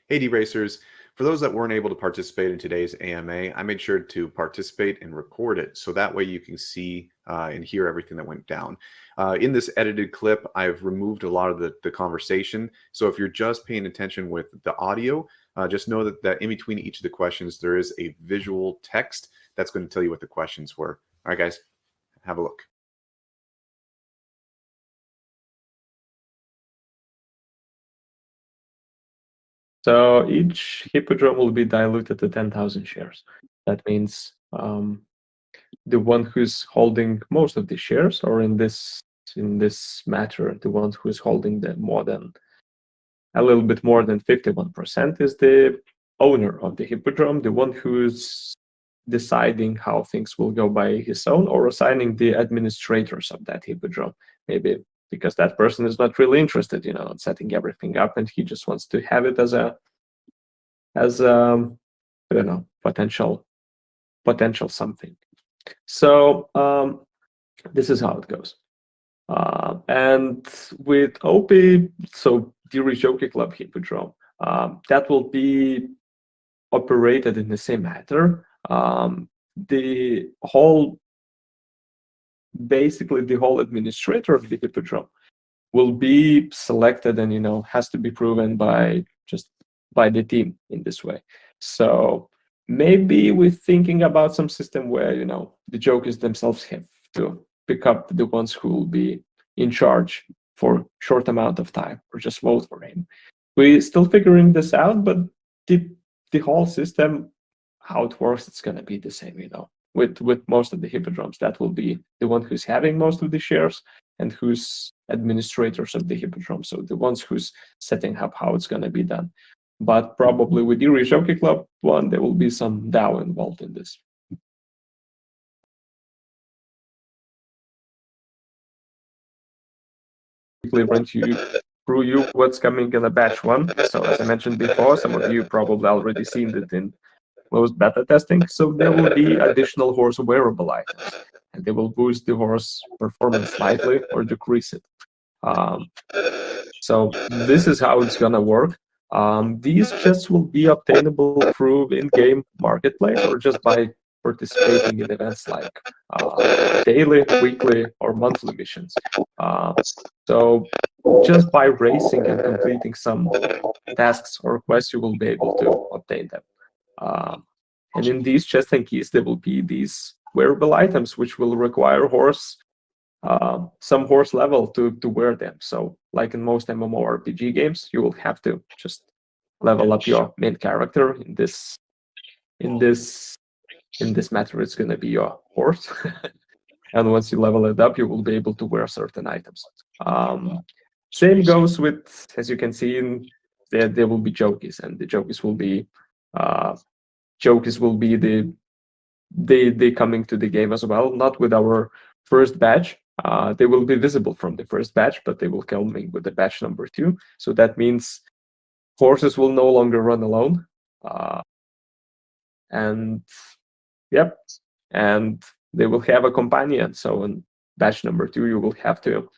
Hey, DeRacers. For those that weren't able to participate in today's AMA, I made sure to participate and record it so that way you can see and hear everything that went down. In this edited clip, I've removed a lot of the conversation. So if you're just paying attention with the audio, just know that in between each of the questions, there is a visual text that's going to tell you what the questions were. All right, guys, have a look. So each hippodrome will be diluted to 10,000 shares. That means the one who's holding most of the shares, or in this matter, the one who's holding a little bit more than 51% is the owner of the hippodrome, the one who's deciding how things will go by his own, or assigning the administrators of that hippodrome, maybe because that person is not really interested, in setting everything up, and he just wants to have it as I don't know, potential something. So this is how it goes. And with OP, so DeRace Jockey Club Hippodrome, that will be operated in the same manner. Basically the whole administrator of the hippodrome will be selected, and has to be proven by the team in this way. So maybe we're thinking about some system where the jockeys themselves have to pick up the ones who will be in charge for short amount of time, or just vote for him. We're still figuring this out, but the whole system, how it works, it's gonna be the same, with most of the hippodromes. That will be the one who's having most of the shares and who's administrators of the hippodrome, so the ones who's setting up how it's gonna be done. But probably with the Jockey Club one, there will be some DAO involved in this. Run through what's coming in a batch one. So as I mentioned before, some of you probably already seen it in most beta testing. So there will be additional horse wearable items, and they will boost the horse performance slightly or decrease it. So this is how it's gonna work. These chests will be obtainable through in-game marketplace, or just by participating in events like daily, weekly, or monthly missions. So just by racing and completing some tasks or quests, you will be able to obtain them. And in these chests and keys, there will be these wearable items, which will require some horse level to wear them. So like in most MMORPG games, you will have to just level up your main character. In this matter, it's going to be your horse. And once you level it up, you will be able to wear certain items. Same goes with, as you can see, there will be jockeys, and the jockeys will be they coming to the game as well. Not with our first batch. They will be visible from the first batch, but they will come in with the batch number 2. So that means horses will no longer run alone. And yep, and they will have a companion. So in batch number 2, you will have to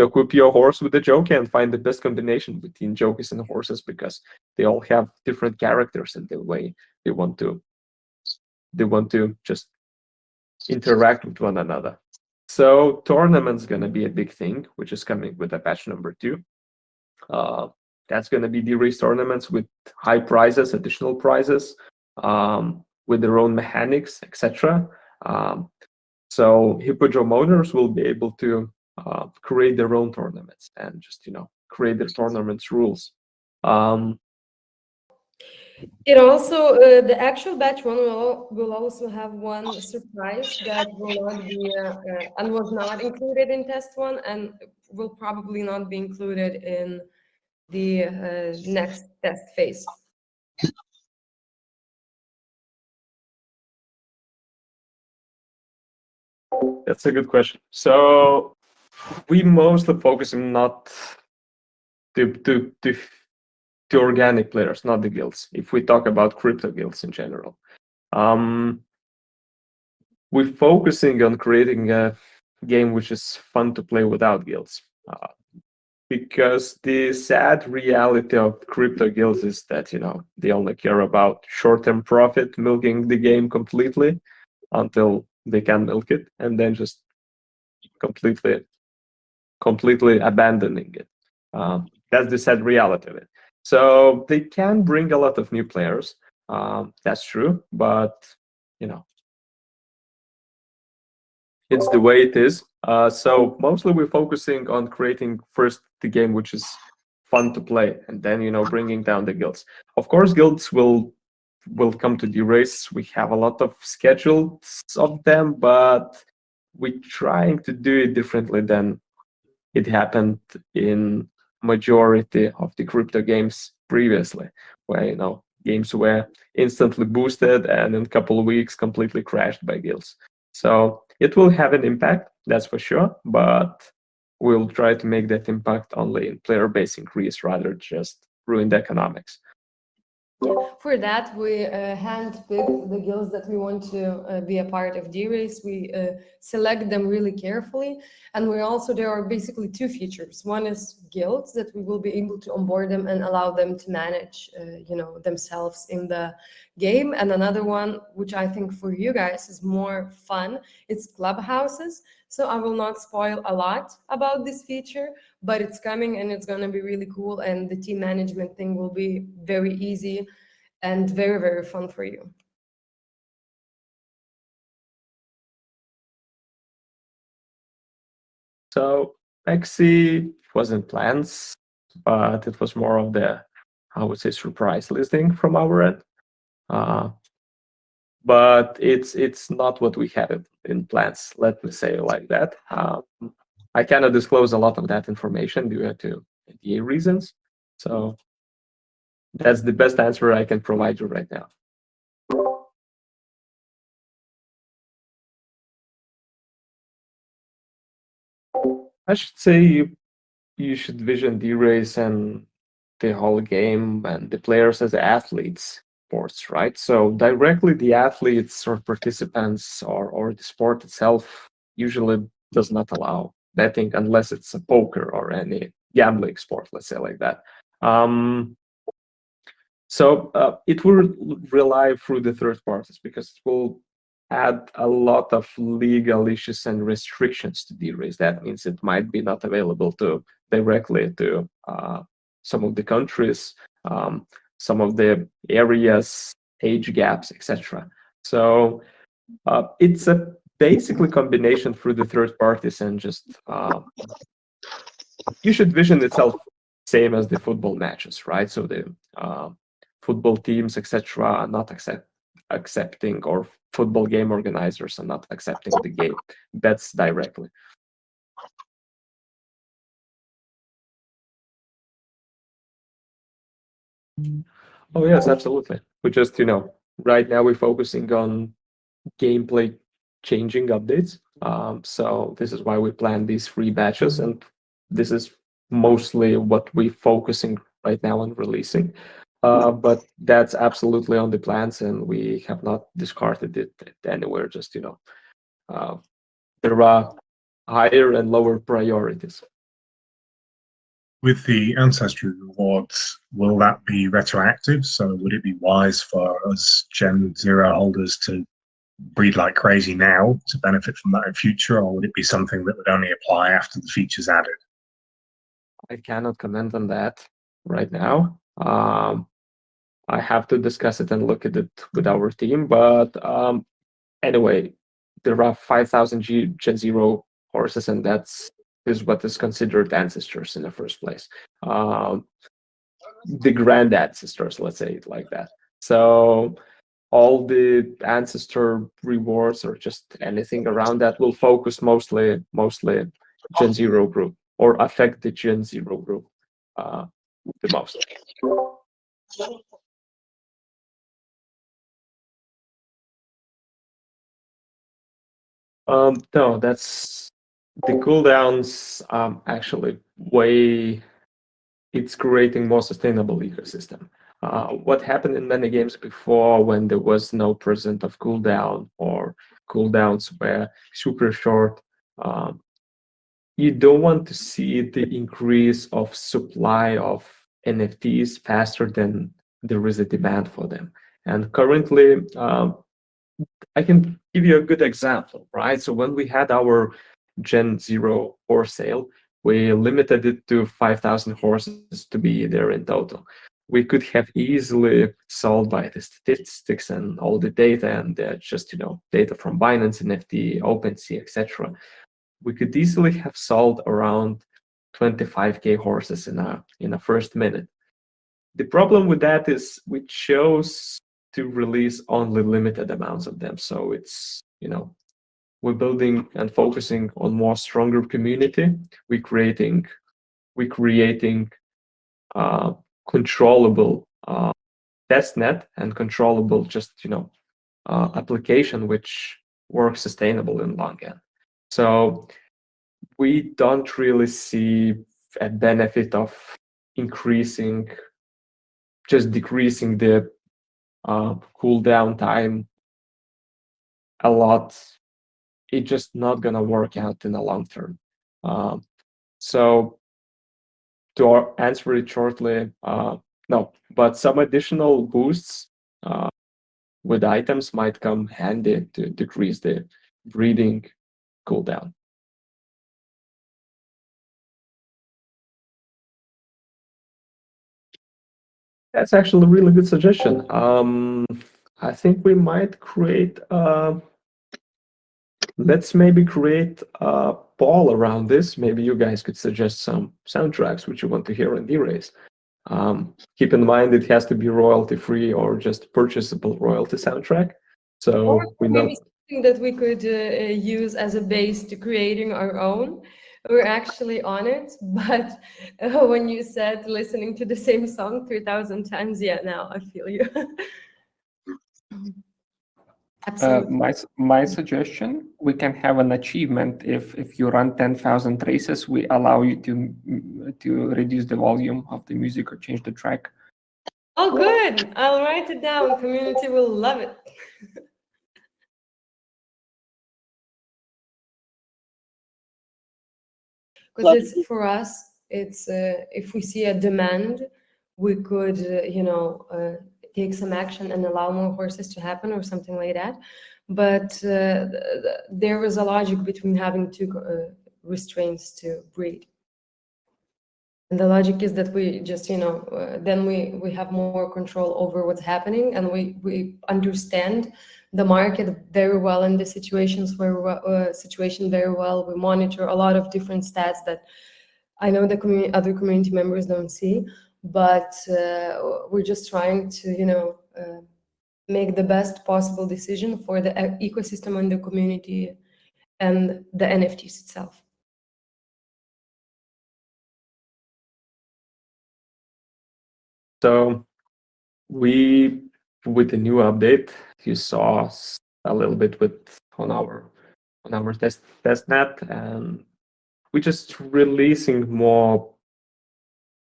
equip your horse with a jockey and find the best combination between jockeys and horses, because they all have different characters in the way they want to just interact with one another. So tournament's gonna be a big thing, which is coming with a patch number 2. That's gonna be DeRace tournaments with high prizes, additional prizes, with their own mechanics, etc. So hippodrome owners will be able to create their own tournaments and just create their tournaments rules. It also, the actual batch one will also have one surprise that will not be and was not included in test 1, and will probably not be included in the next test phase. That's a good question. So we mostly focus on not the organic players, not the guilds. If we talk about crypto guilds in general, we're focusing on creating a game which is fun to play without guilds. because the sad reality of crypto guilds is that they only care about short-term profit, milking the game completely until they can milk it, and then just completely abandoning it. That's the sad reality of it. So they can bring a lot of new players. That's true, but it's the way it is. So mostly we're focusing on creating first the game which is fun to play, and then bringing down the guilds. Of course, guilds will come to DeRace. We have a lot of schedules of them, but we're trying to do it differently than it happened in majority of the crypto games previously, where games were instantly boosted and in a couple of weeks completely crashed by guilds. So it will have an impact, that's for sure, but we'll try to make that impact only in player base increase rather just ruin the economics. Yeah, for that, we handpick the guilds that we want to be a part of DeRace. We select them really carefully. And there are basically two features. One is guilds that we will be able to onboard them and allow them to manage, themselves in the game. And another one, which I think for you guys is more fun, it's clubhouses. So I will not spoil a lot about this feature, but it's coming and it's going to be really cool. And the team management thing will be very easy and very, very fun for you. So Maxi wasn't plans, but it was more of the, I would say, surprise listing from our end. But it's not what we had in plans, let me say it like that. I cannot disclose a lot of that information due to NDA reasons. So that's the best answer I can provide you right now. I should say you should vision DeRace and the whole game and the players as athletes sports, right? So directly the athletes or participants or the sport itself usually does not allow betting unless it's a poker or any gambling sport, let's say like that. So it will rely through the third parties because it will add a lot of legal issues and restrictions to DeRace. That means it might be not available directly to some of the countries, some of the areas, age gaps, etc. So it's a basically combination through the third parties, and just you should vision itself same as the football matches, right? So the football teams, etc., are not accepting, or football game organizers are not accepting the game bets directly. Oh yes, absolutely. We just right now we're focusing on gameplay changing updates. So this is why we plan these 3 batches, and this is mostly what we're focusing right now on releasing. But that's absolutely on the plans, and we have not discarded it anywhere. Just there are higher and lower priorities. With the ancestry rewards, will that be retroactive? So would it be wise for us Gen 0 holders to breed like crazy now to benefit from that in future, or would it be something that would only apply after the feature's added? I cannot comment on that right now. I have to discuss it and look at it with our team. But anyway, there are 5,000 Gen 0 horses, and is what is considered ancestors in the first place. The grand ancestors, let's say it like that. So all the ancestor rewards or just anything around that will focus mostly Gen 0 group, or affect the Gen 0 group the most. No, that's the cooldowns. Actually, it's creating more sustainable ecosystem. What happened in many games before, when there was no present of cooldown, or cooldowns were super short, you don't want to see the increase of supply of NFTs faster than there is a demand for them. And currently, I can give you a good example, right? So when we had our Gen 0 horse sale, we limited it to 5,000 horses to be there in total. We could have easily sold by the statistics and all the data and just, data from Binance, NFT, OpenSea, etc. We could easily have sold around 25K horses in a first minute. The problem with that is we chose to release only limited amounts of them. So it's, we're building and focusing on more stronger community. We're creating controllable test net and controllable just, application which works sustainable in long end. So we don't really see a benefit of decreasing the cooldown time a lot. It's just not gonna work out in the long term. So to answer it shortly, no, but some additional boosts with items might come handy to decrease the breeding cooldown. That's actually a really good suggestion. I think we might create let's maybe create a poll around this. Maybe you guys could suggest some soundtracks which you want to hear in DeRace. Keep in mind it has to be royalty free or just purchasable royalty soundtrack. So we know maybe something that we could use as a base to creating our own. We're actually on it, but when you said listening to the same song 3,000 times, yeah, now I feel you. Absolutely. My suggestion, we can have an achievement. If you run 10,000 races, we allow you to reduce the volume of the music or change the track. Oh, good. I'll write it down. Community will love it. Because it's for us, it's if we see a demand, we could, take some action and allow more horses to happen or something like that. But there is a logic between having two restraints to breed. And the logic is that we just, then we have more control over what's happening, and we understand the market very well and the situations very well. We monitor a lot of different stats that I know the other community members don't see, but we're just trying to, make the best possible decision for the ecosystem and the community and the NFTs itself. So we, with the new update, you saw a little bit on our test net, and we're just releasing more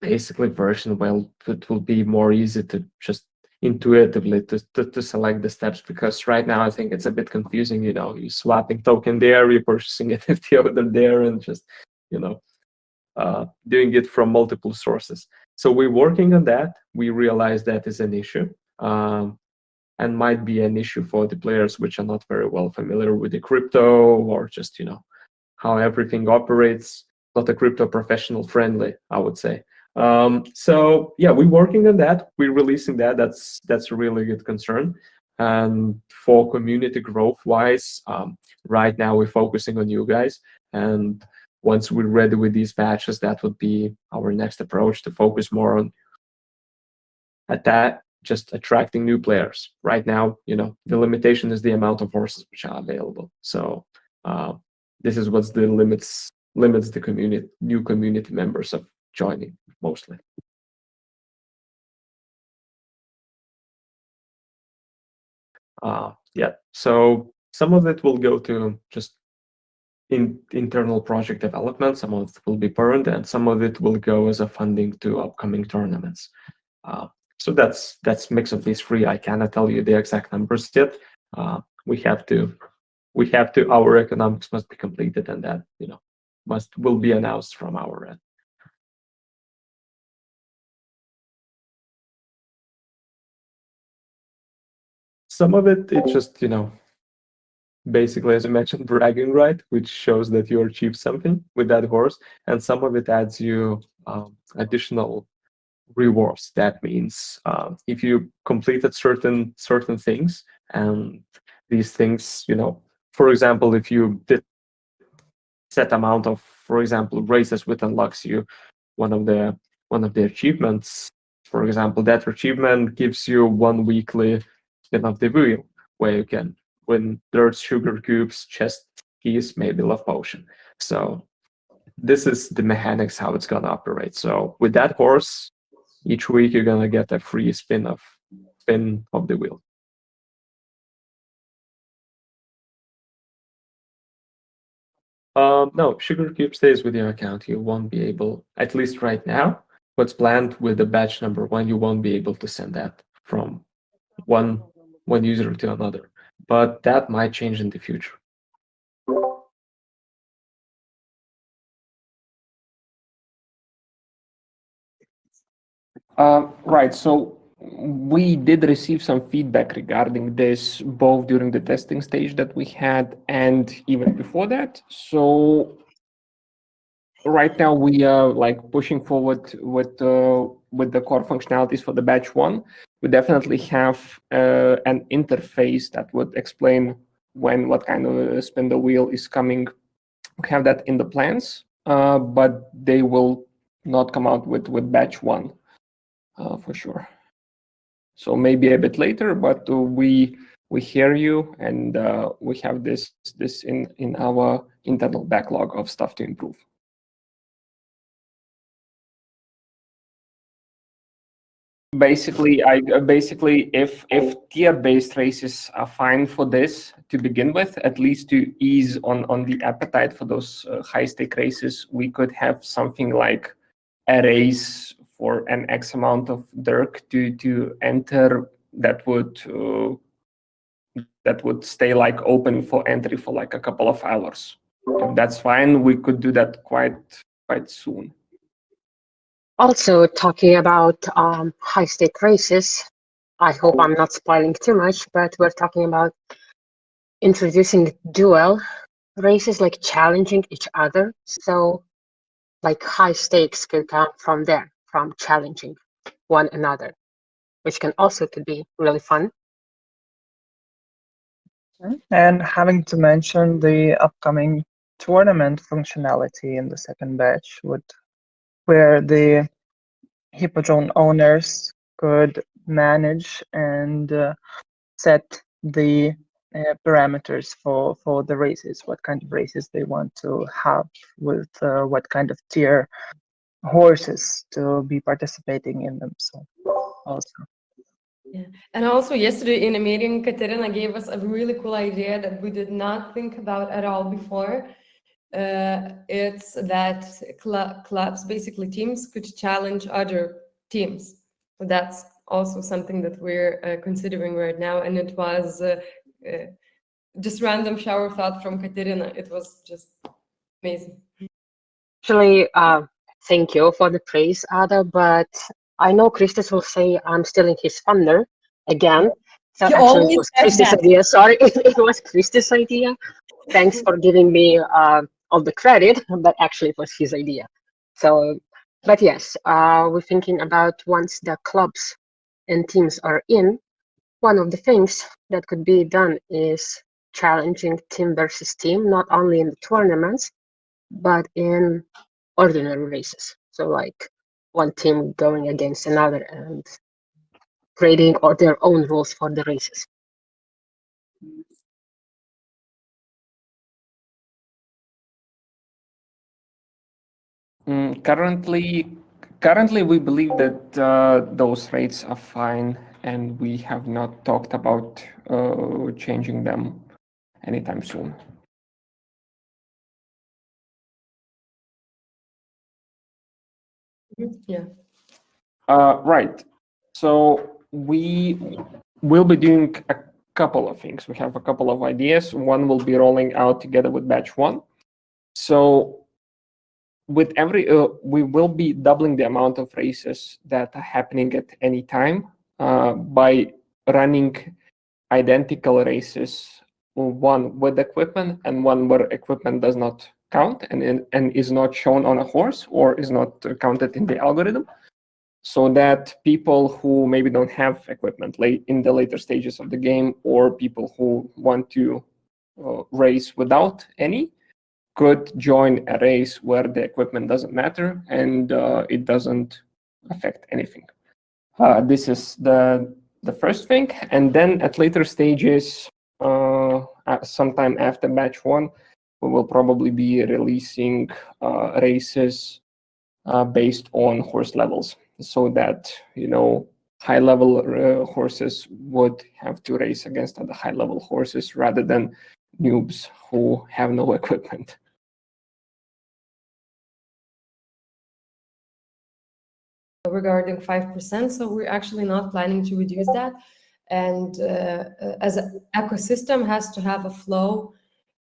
basically version where it will be more easy to just intuitively to select the steps, because right now I think it's a bit confusing. You're swapping token there, you're purchasing NFT over there, and just doing it from multiple sources. So we're working on that. We realize that is an issue, and might be an issue for the players which are not very well familiar with the crypto, or just how everything operates. Not a crypto professional friendly, I would say. So yeah, we're working on that. We're releasing that. That's a really good concern. And for community growth wise, right now we're focusing on you guys, and once we're ready with these patches, that would be our next approach, to focus more on just attracting new players. Right now, the limitation is the amount of horses which are available. So this is what's the limits the new community members of joining mostly. Yeah, so some of it will go to just internal project development, some of it will be burned, and some of it will go as a funding to upcoming tournaments. So that's mix of these three. I cannot tell you the exact numbers yet. We have to. Our economics must be completed, and that will be announced from our end. Some of it, it's just, basically, as I mentioned, bragging right, which shows that you achieved something with that horse, and some of it adds you additional rewards. That means if you completed certain things, and these things, for example, if you did set amount of, for example, races with unlocks you one of the achievements, for example, that achievement gives you 1 weekly spin of the wheel, where you can win dirt, sugar cubes, chest keys, maybe love potion. So this is the mechanics how it's gonna operate. So with that horse, each week you're gonna get a free spin of the wheel. No, sugar cube stays with your account. You won't be able, at least right now, what's planned with the batch number 1, you won't be able to send that from one user to another. But that might change in the future. Right. So we did receive some feedback regarding this, both during the testing stage that we had and even before that. So right now we are pushing forward with the core functionalities for the batch 1. We definitely have an interface that would explain what kind of spin the wheel is coming. We have that in the plans, but they will not come out with batch 1 for sure. So maybe a bit later, but we hear you, and we have this in our internal backlog of stuff to improve. Basically, if tier-based races are fine for this to begin with, at least to ease on the appetite for those high-stake races, we could have something like a race for an X amount of Dirk to enter that would stay open for entry for a couple of hours. If that's fine, we could do that quite soon. Also, talking about high-stake races, I hope I'm not spoiling too much, but we're talking about introducing duel races, like challenging each other. So, high stakes could come from there, from challenging one another, which could be really fun. And having to mention the upcoming tournament functionality in the second batch, where the Hippodrome owners could manage and set the parameters for the races, what kind of races they want to have, with what kind of tier horses to be participating in them. So also. Yeah. And also yesterday in a meeting, Katerina gave us a really cool idea that we did not think about at all before. It's that clubs, basically teams, could challenge other teams. So that's also something that we're considering right now. And it was just random shower thought from Katerina. It was just amazing. Actually, thank you for the praise, Ada, but I know Christos will say I'm stealing his thunder again. So actually, it was Christos' idea. Sorry, it was Christos' idea. Thanks for giving me all the credit, but actually it was his idea. So, but yes, we're thinking about once the clubs and teams are in, one of the things that could be done is challenging team versus team, not only in the tournaments, but in ordinary races. So one team going against another and creating their own rules for the races. Currently, we believe that those rates are fine, and we have not talked about changing them anytime soon. Yeah. Right. So we will be doing a couple of things. We have a couple of ideas. One will be rolling out together with batch 1. So with every we will be doubling the amount of races that are happening at any time by running identical races, one with equipment and one where equipment does not count and is not shown on a horse or is not counted in the algorithm, so that people who maybe don't have equipment late in the later stages of the game, or people who want to race without any, could join a race where the equipment doesn't matter and it doesn't affect anything. This is the first thing, and then at later stages, sometime after batch 1, we will probably be releasing races based on horse levels, so that high-level horses would have to race against other high-level horses rather than noobs who have no equipment. Regarding 5%, so we're actually not planning to reduce that. And as an ecosystem has to have a flow,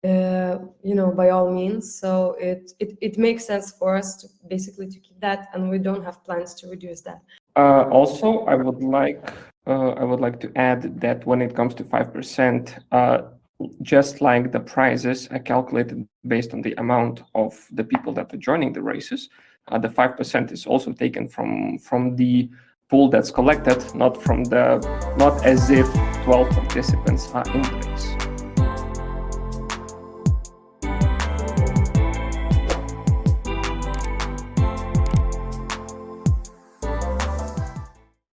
by all means. So it makes sense for us to basically to keep that, and we don't have plans to reduce that. Also, I would like to add that when it comes to 5%, just like the prizes are calculated based on the amount of the people that are joining the races, the 5% is also taken from the pool that's collected, not as if 12 participants are in the race.